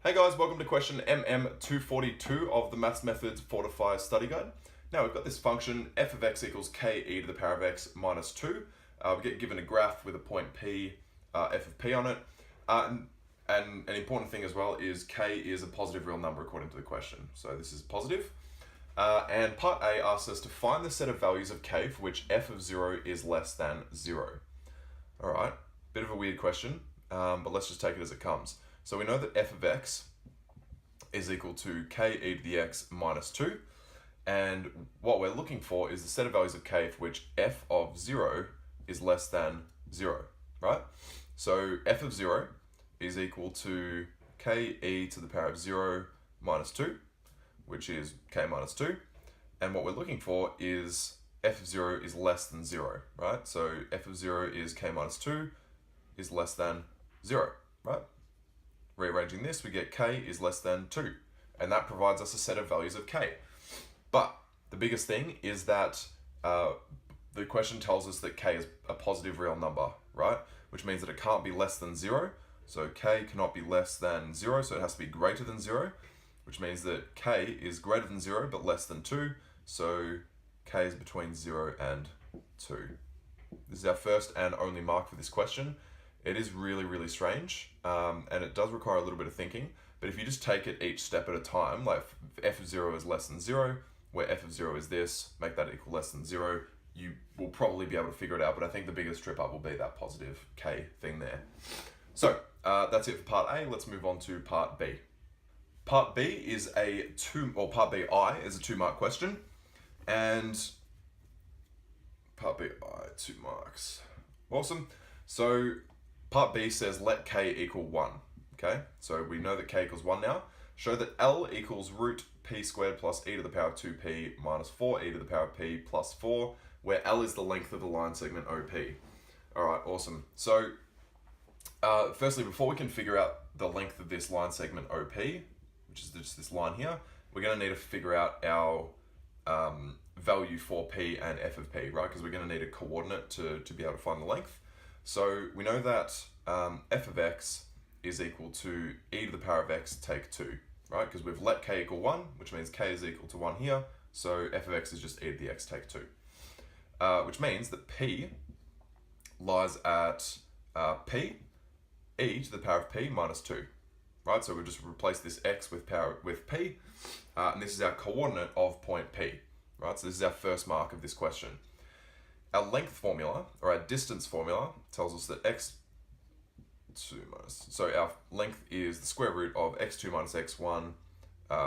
Hey guys, welcome to question MM242 of the Maths Methods Fortify study guide. Now we've got this function f of x equals k e to the power of x minus 2. We get given a graph with a point P, f of P on it. And an important thing as well is k is a positive real number according to the question. So this is positive. And part A asks us to find the set of values of k for which f of 0 is less than 0. Alright, bit of a weird question, but let's just take it as it comes. So we know that f of x is equal to k e to the x minus 2. And what we're looking for is the set of values of k for which f of 0 is less than 0, right? So f of 0 is equal to k e to the power of 0 minus 2, which is k minus 2. And what we're looking for is f of 0 is less than 0, right? So f of 0 is k minus 2 is less than 0, right? Rearranging this, we get k is less than 2, and that provides us a set of values of k. But the biggest thing is that the question tells us that k is a positive real number, right? Which means that it can't be less than 0. So k cannot be less than 0, so it has to be greater than 0, which means that k is greater than 0 but less than 2. So k is between 0 and 2. This is our first and only mark for this question. It is really strange, and it does require a little bit of thinking, but if you just take it each step at a time, like if f of 0 is less than 0, where f of 0 is this, make that equal less than 0, you will probably be able to figure it out, but I think the biggest trip up will be that positive k thing there. So that's it for part A. Let's move on to part B. Part B is part BI is a 2-mark question, and part BI 2 marks. Awesome. So part B says let k equal 1, okay? So we know that k equals 1 now. Show that L equals root p squared plus e to the power of 2p minus 4e to the power of p plus 4, where L is the length of the line segment OP. All right, awesome. So firstly, before we can figure out the length of this line segment OP, which is just this line here, we're going to need to figure out our value for p and f of p, right? Because we're going to need a coordinate to be able to find the length. So we know that f of x is equal to e to the power of x take 2, right? Because we've let k equal 1, which means k is equal to 1 here. So f of x is just e to the x take 2. Which means that p lies at p, e to the power of p minus 2, right? So we'll just replace this x with p, and this is our coordinate of point P, right? So this is our first mark of this question. Our length formula, or our distance formula, tells us that x2 minus, so our length is the square root of x2 minus x1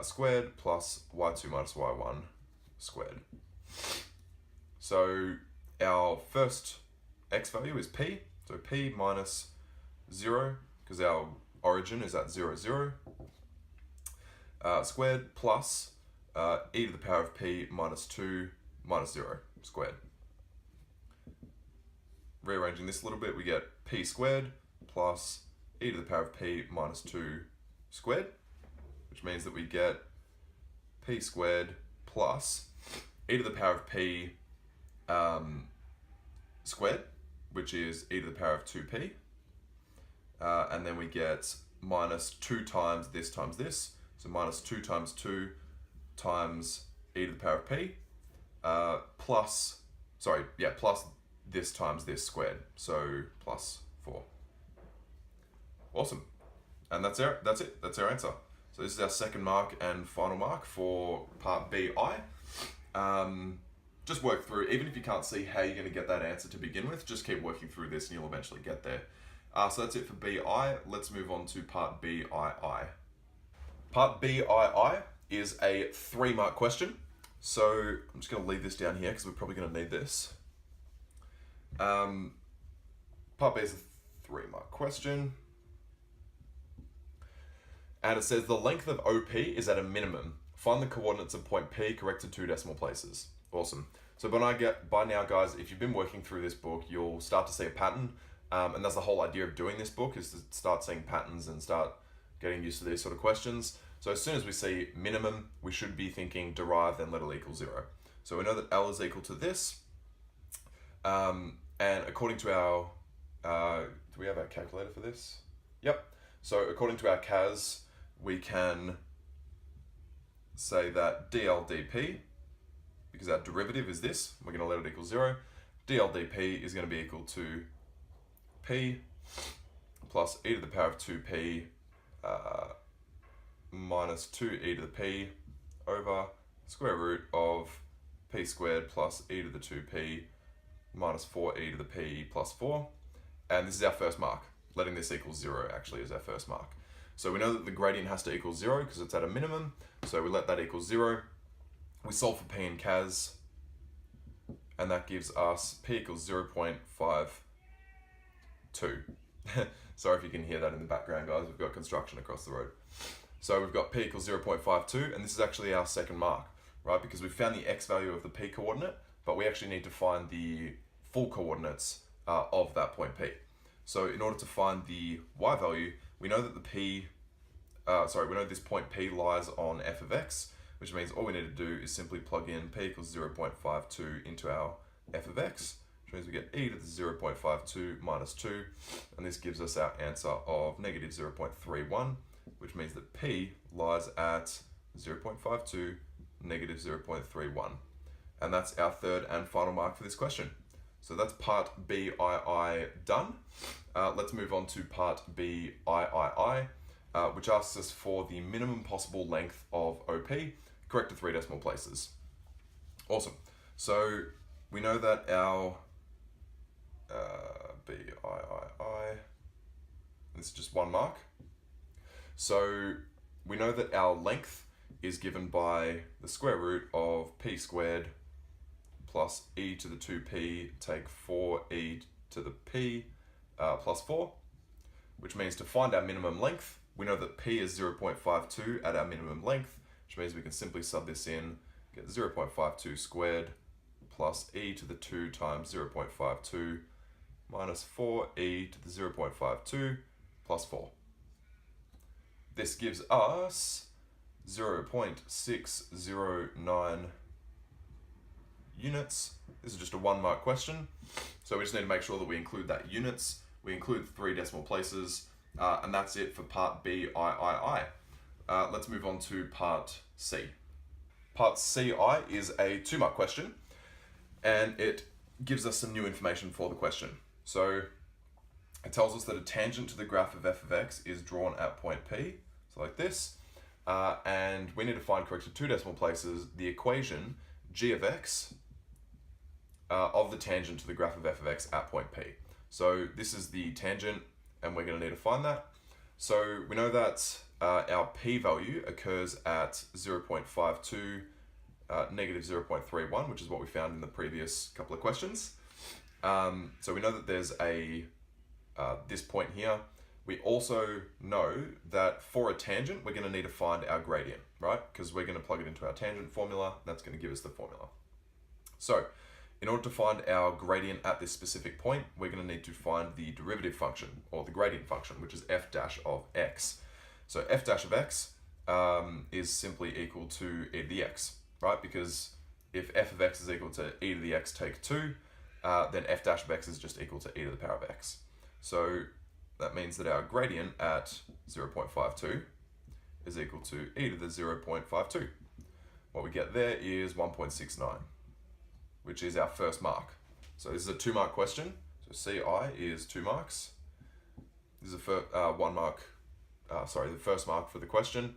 squared plus y2 minus y1 squared. So our first x value is p, so p minus 0, because our origin is at 0, 0, squared plus e to the power of p minus 2 minus 0 squared. Rearranging this a little bit, we get p squared plus e to the power of p minus 2 squared, which means that we get p squared plus e to the power of p squared, which is e to the power of 2p, and then we get minus 2 times this, so minus 2 times 2 times e to the power of p, plus this times this squared, so plus 4. Awesome. And that's it. That's our answer. So this is our second mark and final mark for part BI. Just work through, even if you can't see how you're going to get that answer to begin with, just keep working through this and you'll eventually get there. So that's it for BI. Let's move on to part BII. Part BII is a 3-mark question. So I'm just going to leave this down here because we're probably going to need this. Part B is a 3-mark question. And it says the length of OP is at a minimum. Find the coordinates of point P corrected 2 decimal places. Awesome. So by now, guys, if you've been working through this book, you'll start to see a pattern. And that's the whole idea of doing this book, is to start seeing patterns and start getting used to these sort of questions. So as soon as we see minimum, we should be thinking derive, then let L equal 0. So we know that L is equal to this. And according to our, do we have our calculator for this? Yep. So according to our CAS, we can say that dl dp, because our derivative is this, we're going to let it equal 0, dl dp is going to be equal to p plus e to the power of 2p minus 2e to the p over square root of p squared plus e to the 2p minus 4e to the p plus 4. And this is our first mark. Letting this equal 0 actually is our first mark. So we know that the gradient has to equal 0 because it's at a minimum. So we let that equal 0. We solve for p and cas, and that gives us p equals 0.52. Sorry if you can hear that in the background, guys. We've got construction across the road. So we've got p equals 0.52, and this is actually our second mark, right? Because we found the x value of the p coordinate, but we actually need to find the full coordinates of that point P. So in order to find the y value, we know that we know this point P lies on f of x, which means all we need to do is simply plug in p equals 0.52 into our f of x, which means we get e to the 0.52 minus 2, and this gives us our answer of negative 0.31, which means that p lies at 0.52, negative 0.31. And that's our third and final mark for this question. So that's part BII done. Let's move on to part BIII, which asks us for the minimum possible length of OP, correct to 3 decimal places. Awesome. So we know that our BIII, this is just 1 mark. So we know that our length is given by the square root of p squared plus e to the 2p, take 4e to the p plus 4, which means to find our minimum length, we know that p is 0.52 at our minimum length, which means we can simply sub this in, get 0.52 squared plus e to the 2 times 0.52 minus 4e to the 0.52 plus 4. This gives us 0.609 units. This is just a 1 mark question, so we just need to make sure that we include that units. We include 3 decimal places, and that's it for part BIII. Let's move on to part C. Part CI is a 2 mark question, and it gives us some new information for the question. So it tells us that a tangent to the graph of f of x is drawn at point P, so like this, and we need to find, correct to 2 decimal places, the equation g of x of the tangent to the graph of f of x at point P. So this is the tangent, and we're going to need to find that. So we know that our p value occurs at 0.52, negative 0.31, which is what we found in the previous couple of questions. So we know that there's this point here. We also know that for a tangent, we're going to need to find our gradient, right? Because we're going to plug it into our tangent formula, and that's going to give us the formula. So in order to find our gradient at this specific point, we're going to need to find the derivative function, or the gradient function, which is f dash of x. So f dash of x is simply equal to e to the x, right? Because if f of x is equal to e to the x take 2, then f dash of x is just equal to e to the power of x. So that means that our gradient at 0.52 is equal to e to the 0.52. What we get there is 1.69, which is our first mark. So this is a 2 mark question. So CI is 2 marks. This is a 1 mark, the first mark for the question.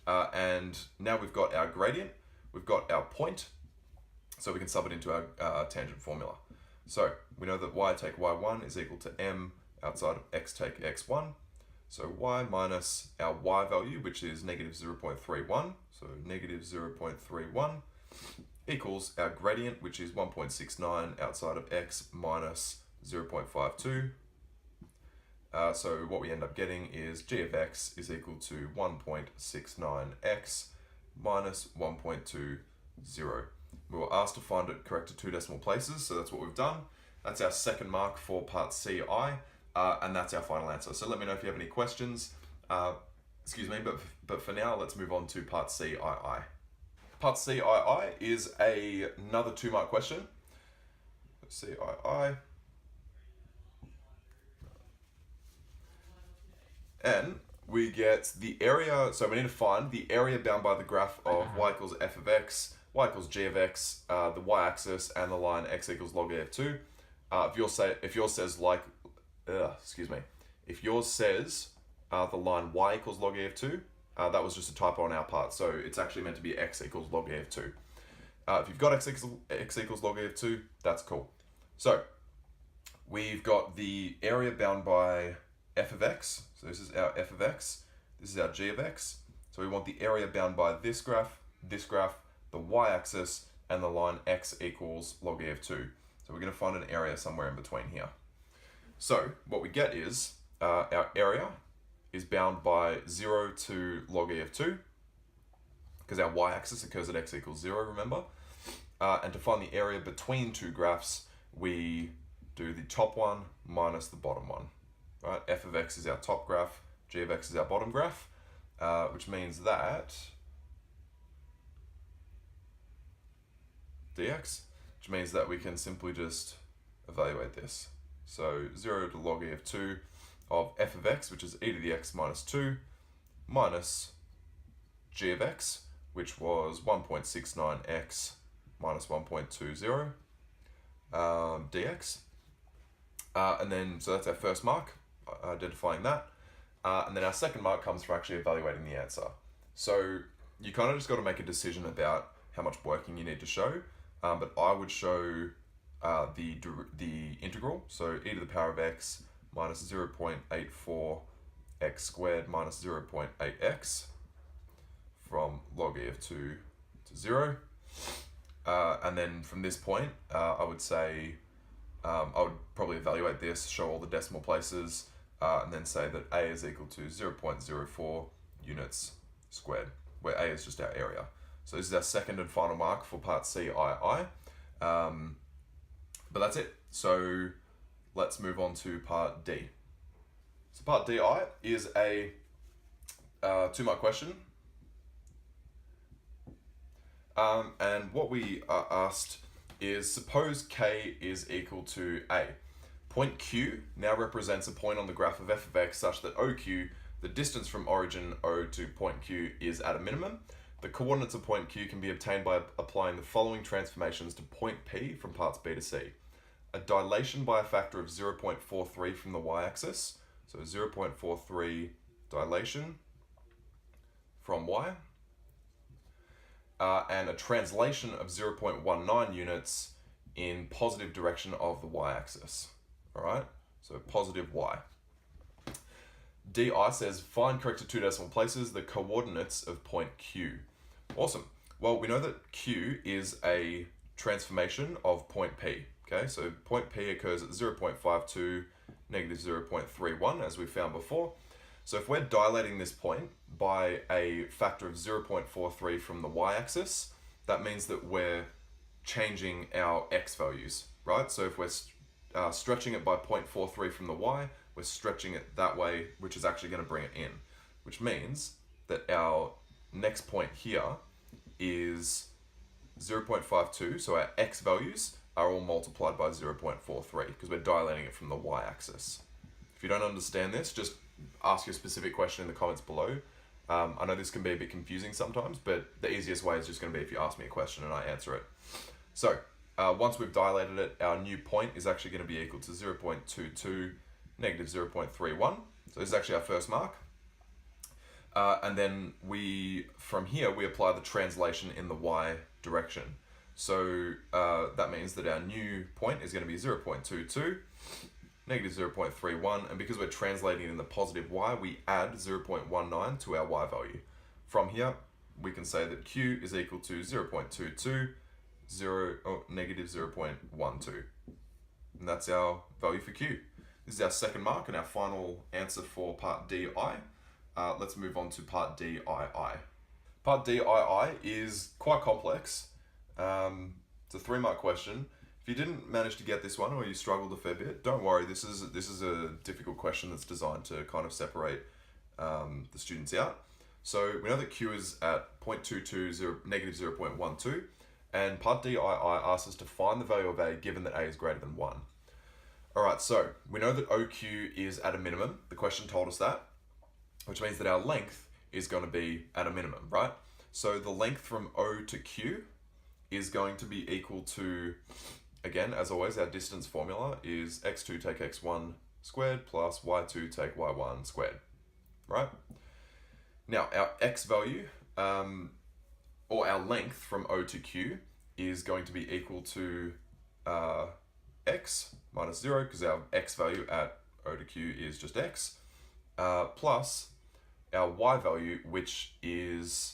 And now we've got our gradient, we've got our point, so we can sub it into our tangent formula. So we know that y take y1 is equal to m outside of x take x1. So y minus our y value, which is negative 0.31, so negative 0.31, equals our gradient, which is 1.69 outside of x minus 0.52. So what we end up getting is g of x is equal to 1.69x minus 1.20. We were asked to find it correct to 2 decimal places, so that's what we've done. That's our second mark for part CI, and that's our final answer. So let me know if you have any questions. But for now, let's move on to part CII. Part CII is another 2 mark question. CII. And we get the area, so we need to find the area bound by the graph of y equals f of x, y equals g of x, the y-axis, and the line x equals log a of 2. If yours says the line y equals log a of 2, that was just a typo on our part, so it's actually meant to be x equals log a of 2. If you've got x equals log a of 2, that's cool. So we've got the area bound by f of x. So this is our f of x. This is our g of x. So we want the area bound by this graph, the y-axis, and the line x equals log a of 2. So we're going to find an area somewhere in between here. So what we get is our area is bound by 0 to log a of 2, because our y-axis occurs at x equals 0, remember? And to find the area between two graphs, we do the top one minus the bottom one. Right? F of x is our top graph, g of x is our bottom graph, which means that dx, which means that we can simply just evaluate this. So 0 to log e of 2 of f of x, which is e to the x minus 2, minus g of x, which was 1.69x minus 1.20 dx. And then, so that's our first mark, identifying that. And then our second mark comes from actually evaluating the answer. So you kind of just got to make a decision about how much working you need to show. But I would show the integral, so e to the power of x minus 0.84 x squared minus 0.8x from log e of 2 to 0. And then from this point, I would say, I would probably evaluate this, show all the decimal places, and then say that a is equal to 0.04 units squared, where a is just our area. So this is our second and final mark for part CII. But that's it. So let's move on to part D. So part DI is a 2-mark question. And what we are asked is, suppose K is equal to A. Point Q now represents a point on the graph of f of x such that OQ, the distance from origin O to point Q, is at a minimum. The coordinates of point Q can be obtained by applying the following transformations to point P from parts B to C. A dilation by a factor of 0.43 from the y-axis, so 0.43 dilation from y, and a translation of 0.19 units in positive direction of the y-axis. All right, so positive y. DI says, find correct to 2 decimal places the coordinates of point Q. Awesome. Well, we know that Q is a transformation of point P. Okay, so point P occurs at 0.52, negative 0.31, as we found before. So if we're dilating this point by a factor of 0.43 from the y-axis, that means that we're changing our x values, right? So if we're stretching it by 0.43 from the y, we're stretching it that way, which is actually going to bring it in, which means that our next point here is 0.52, so our x values are all multiplied by 0.43 because we're dilating it from the y-axis. If you don't understand this, just ask your specific question in the comments below. I know this can be a bit confusing sometimes, but the easiest way is just going to be if you ask me a question and I answer it. So once we've dilated it, our new point is actually going to be equal to 0.22, negative 0.31. So this is actually our first mark. And then from here, we apply the translation in the y direction. So that means that our new point is going to be 0.22, negative 0.31, and because we're translating in the positive y, we add 0.19 to our y value. From here, we can say that Q is equal to 0.22, negative 0.12. And that's our value for Q. This is our second mark and our final answer for part DI. Let's move on to part DII. Part DII is quite complex. It's a 3-mark question. If you didn't manage to get this one or you struggled a fair bit, don't worry. This is a difficult question that's designed to kind of separate the students out. So we know that Q is at 0.22, negative 0.12, and part DII asks us to find the value of A given that A is greater than 1. All right, so we know that OQ is at a minimum. The question told us that. which means that our length is going to be at a minimum, right? So the length from O to Q is going to be equal to, again, as always, our distance formula is x2 take x1 squared plus y2 take y1 squared, right? Now, our x value, or our length from O to Q, is going to be equal to x minus 0, because our x value at O to Q is just x, plus our y value, which is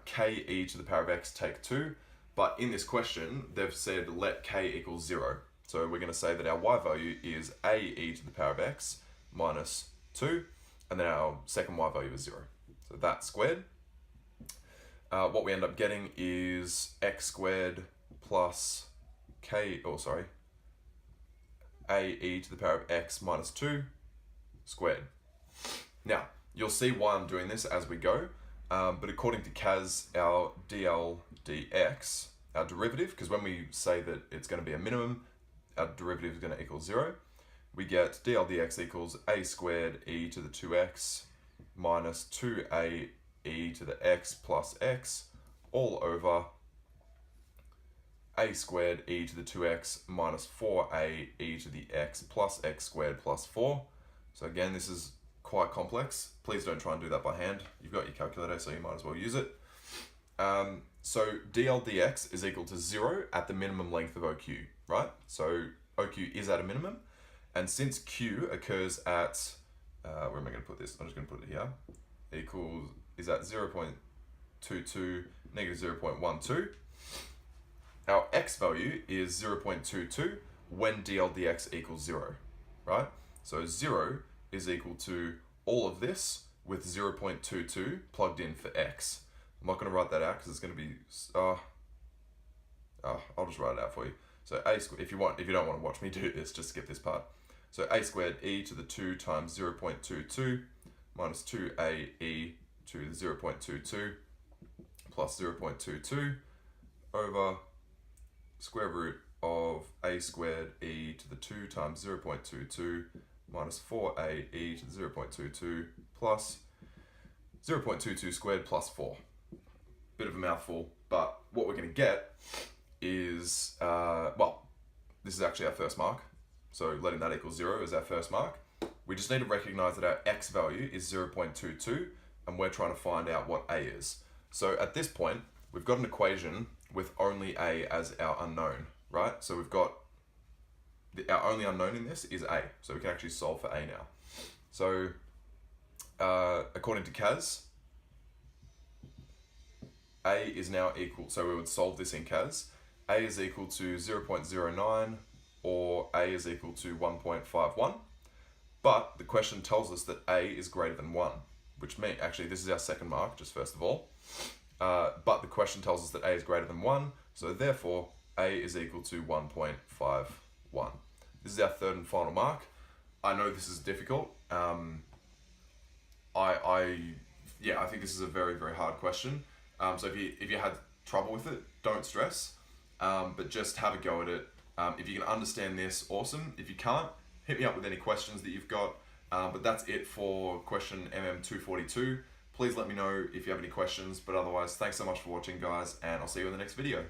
k e to the power of x take 2. But in this question, they've said let k equal 0. So we're going to say that our y value is a e to the power of x minus 2, and then our second y value is 0. So that's squared. What we end up getting is x squared plus a e to the power of x minus 2 squared. Now, you'll see why I'm doing this as we go, but according to Kaz, our dl dx, our derivative, because when we say that it's going to be a minimum, our derivative is going to equal 0, we get dl dx equals a squared e to the 2x minus 2a e to the x plus x all over a squared e to the 2x minus 4a e to the x plus x squared plus 4. So again, this is quite complex. Please don't try and do that by hand. You've got your calculator, so you might as well use it. So dl dx is equal to 0 at the minimum length of OQ, right? So OQ is at a minimum, and since Q occurs at, where am I going to put this? I'm just going to put it here. Is at 0.22, negative 0.12. Our x value is 0.22 when dl dx equals 0, right? So 0 is equal to all of this with 0.22 plugged in for x. I'm not going to write that out because it's going to be, I'll just write it out for you. So a squared, if you don't want to watch me do this, just skip this part. So a squared e to the 2 times 0.22 minus 2a e to the 0.22 plus 0.22 over square root of a squared e to the 2 times 0.22 minus 4a e to the 0.22 plus 0.22 squared plus 4. Bit of a mouthful, but what we're going to get is, this is actually our first mark. So letting that equal 0 is our first mark. We just need to recognize that our x value is 0.22, and we're trying to find out what a is. So at this point, we've got an equation with only a as our unknown, right? So we've got, our only unknown in this is a, so we can actually solve for a now. So according to Kaz, a is now equal, so we would solve this in Kaz. A is equal to 0.09 or a is equal to 1.51. But the question tells us that a is greater than 1, which means, actually this is our second mark, just first of all. But the question tells us that a is greater than 1, so therefore a is equal to 1.51. This is our third and final mark. I know this is difficult. I think this is a very, very hard question. So if you had trouble with it, don't stress, but just have a go at it. If you can understand this, awesome. If you can't, hit me up with any questions that you've got. But that's it for question MM242. Please let me know if you have any questions, but otherwise, thanks so much for watching, guys, and I'll see you in the next video.